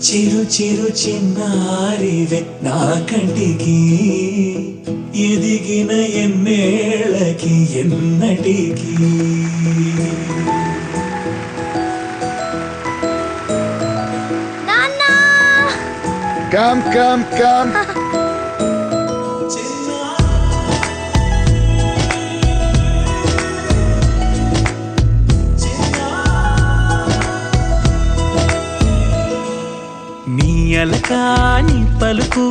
చిరు చిరు చిన్నారివే నా కంటికి ఎదిగిన ఎన్నేళ్ళకి ఎన్నటికి Come, come, come. నీ అలకా నీ పలుకు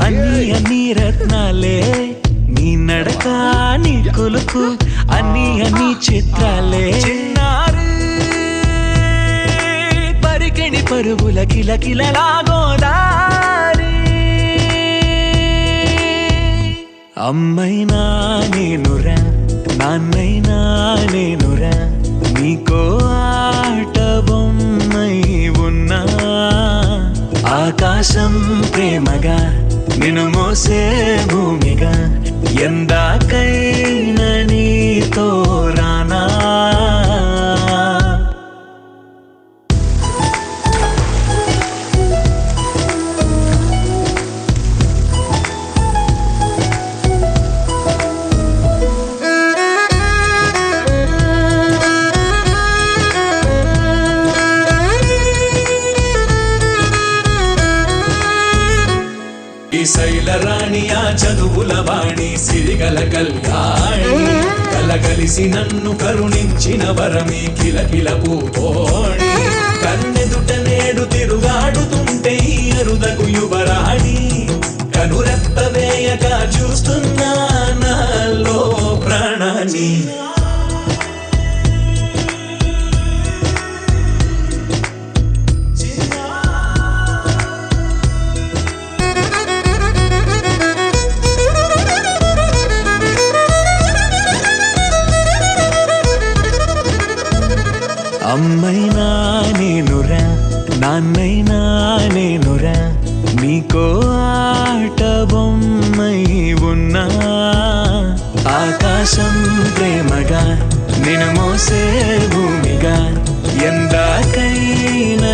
అన్ని అన్ని రత్నాలే నీ నడక నీ కొలుకు అన్ని అన్ని చిత్రాలే చిన్నారు పరికిణి పరుగుల కిల కిలలాగోదారి అమ్మైనా నేనురా నాన్నైనా నేనురా నీకో ఆట బొమ్మై ఉన్నా ఆకాశం ప్రేమగా నిన్ను మోసే భూమిగా ఎందాకైనా నీతో రానా శైలరాణియా చదువుల వాణి సిరిగల కళ్యాణి కలగలిసి నన్ను కరుణించిన వరమి కిలకిల పూకోణి కన్నెదుట నేడు తిరుగాడుతుంటే ఈ అరుదకు యువరాణి కనురెప్ప వేయక చూస్తున్నా నాలో ప్రాణాన్ని అమ్మైనా నేనురా నాన్నైనా నేనురా నీకో ఆట బొమ్మై ఉన్నా ఆకాశం ప్రేమగా నిన్ను మోసే భూమిగా ఎందాకైనా